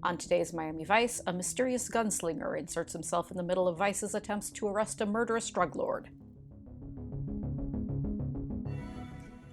On today's Miami Vice, a mysterious gunslinger inserts himself in the middle of Vice's attempts to arrest a murderous drug lord.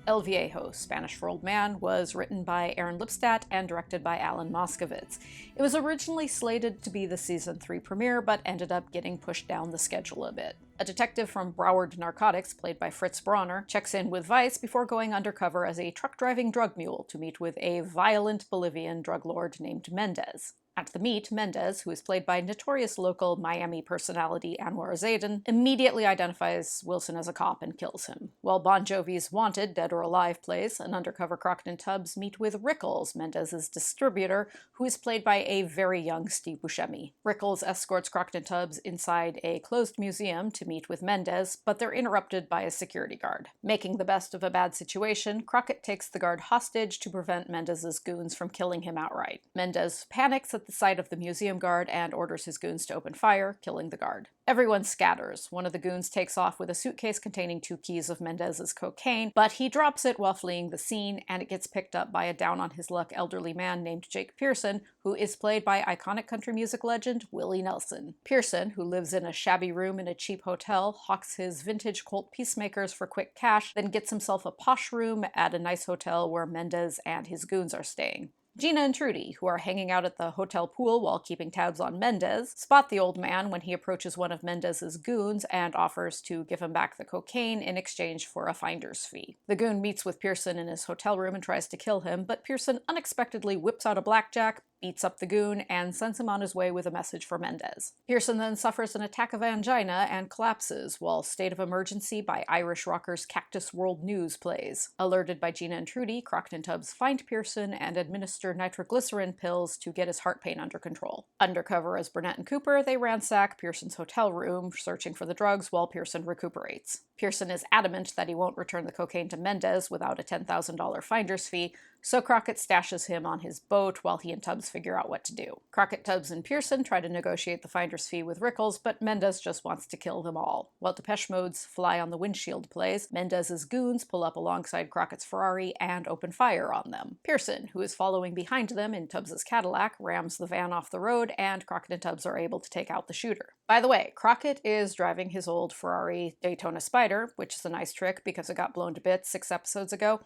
El Viejo, Spanish for Old Man, was written by Aaron Lipstadt and directed by Alan Moskowitz. It was originally slated to be the season 3 premiere, but ended up getting pushed down the schedule a bit. A detective from Broward Narcotics, played by Fritz Bronner, checks in with Vice before going undercover as a truck-driving drug mule to meet with a violent Bolivian drug lord named Mendez. At the meet, Mendez, who is played by notorious local Miami personality Anwar Zayden, immediately identifies Wilson as a cop and kills him. While Bon Jovi's Wanted, Dead or Alive plays, an undercover Crockett and Tubbs meet with Rickles, Mendez's distributor, who is played by a very young Steve Buscemi. Rickles escorts Crockett and Tubbs inside a closed museum to meet with Mendez, but they're interrupted by a security guard. Making the best of a bad situation, Crockett takes the guard hostage to prevent Mendez's goons from killing him outright. Mendez panics at the sight of the museum guard and orders his goons to open fire, killing the guard. Everyone scatters. One of the goons takes off with a suitcase containing 2 keys of Mendez's cocaine, but he drops it while fleeing the scene, and it gets picked up by a down-on-his-luck elderly man named Jake Pearson, who is played by iconic country music legend Willie Nelson. Pearson, who lives in a shabby room in a cheap hotel, hawks his vintage Colt Peacemakers for quick cash, then gets himself a posh room at a nice hotel where Mendez and his goons are staying. Gina and Trudy, who are hanging out at the hotel pool while keeping tabs on Mendez, spot the old man when he approaches one of Mendez's goons and offers to give him back the cocaine in exchange for a finder's fee. The goon meets with Pearson in his hotel room and tries to kill him, but Pearson unexpectedly whips out a blackjack, beats up the goon, and sends him on his way with a message for Mendez. Pearson then suffers an attack of angina and collapses, while State of Emergency by Irish rockers Cactus World News plays. Alerted by Gina and Trudy, Crockett and Tubbs find Pearson and administer nitroglycerin pills to get his heart pain under control. Undercover as Burnett and Cooper, they ransack Pearson's hotel room, searching for the drugs while Pearson recuperates. Pearson is adamant that he won't return the cocaine to Mendez without a $10,000 finder's fee, so Crockett stashes him on his boat while he and Tubbs figure out what to do. Crockett, Tubbs, and Pearson try to negotiate the finder's fee with Rickles, but Mendez just wants to kill them all. While Depeche Mode's Fly on the Windshield plays, Mendez's goons pull up alongside Crockett's Ferrari and open fire on them. Pearson, who is following behind them in Tubbs's Cadillac, rams the van off the road, and Crockett and Tubbs are able to take out the shooter. By the way, Crockett is driving his old Ferrari Daytona Spider, which is a nice trick because it got blown to bits 6 episodes ago.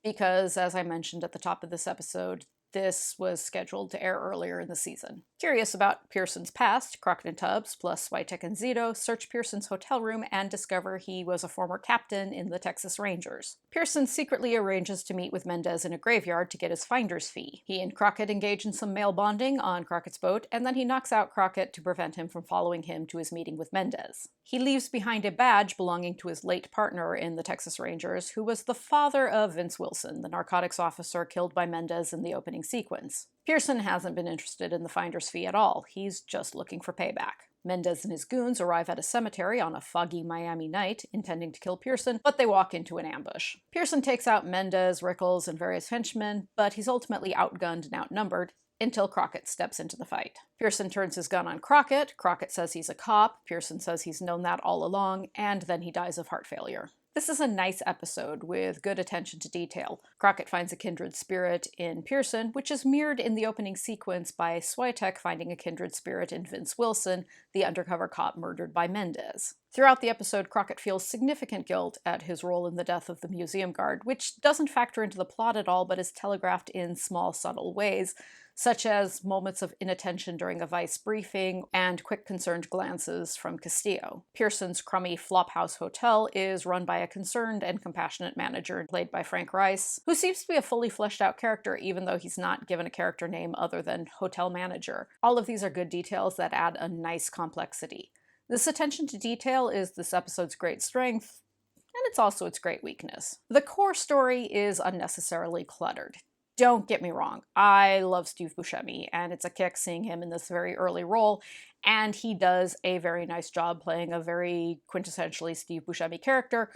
Because, as I mentioned at the top of this episode, this was scheduled to air earlier in the season. Curious about Pearson's past, Crockett and Tubbs, plus Switek and Zito, search Pearson's hotel room and discover he was a former captain in the Texas Rangers. Pearson secretly arranges to meet with Mendez in a graveyard to get his finder's fee. He and Crockett engage in some male bonding on Crockett's boat, and then he knocks out Crockett to prevent him from following him to his meeting with Mendez. He leaves behind a badge belonging to his late partner in the Texas Rangers, who was the father of Vince Wilson, the narcotics officer killed by Mendez in the opening sequence. Pearson hasn't been interested in the finder's fee at all. He's just looking for payback. Mendez and his goons arrive at a cemetery on a foggy Miami night, intending to kill Pearson, but they walk into an ambush. Pearson takes out Mendez, Rickles, and various henchmen, but he's ultimately outgunned and outnumbered until Crockett steps into the fight. Pearson turns his gun on Crockett. Crockett says he's a cop. Pearson says he's known that all along, and then he dies of heart failure. This is a nice episode with good attention to detail. Crockett finds a kindred spirit in Pearson, which is mirrored in the opening sequence by Switek finding a kindred spirit in Vince Wilson, the undercover cop murdered by Mendez. Throughout the episode, Crockett feels significant guilt at his role in the death of the museum guard, which doesn't factor into the plot at all but is telegraphed in small, subtle ways, such as moments of inattention during a Vice briefing and quick concerned glances from Castillo. Pearson's crummy flophouse hotel is run by a concerned and compassionate manager played by Frank Rice, who seems to be a fully fleshed out character even though he's not given a character name other than hotel manager. All of these are good details that add a nice complexity. This attention to detail is this episode's great strength, and it's also its great weakness. The core story is unnecessarily cluttered. Don't get me wrong, I love Steve Buscemi, and it's a kick seeing him in this very early role, and he does a very nice job playing a very quintessentially Steve Buscemi character,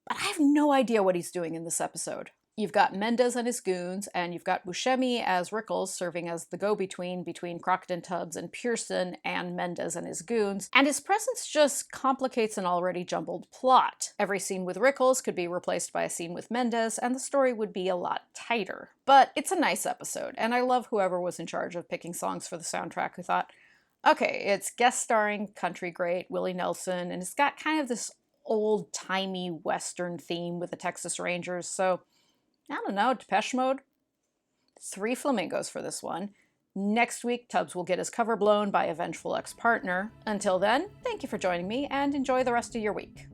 but I have no idea what he's doing in this episode. You've got Mendez and his goons, and you've got Buscemi as Rickles serving as the go-between between Crockett and Tubbs and Pearson and Mendez and his goons, and his presence just complicates an already jumbled plot. Every scene with Rickles could be replaced by a scene with Mendez, and the story would be a lot tighter. But it's a nice episode, and I love whoever was in charge of picking songs for the soundtrack who thought, okay, it's guest starring country great Willie Nelson, and it's got kind of this old-timey Western theme with the Texas Rangers, so I don't know, Depeche Mode? 3 flamingos for this one. Next week, Tubbs will get his cover blown by a vengeful ex-partner. Until then, thank you for joining me, and enjoy the rest of your week.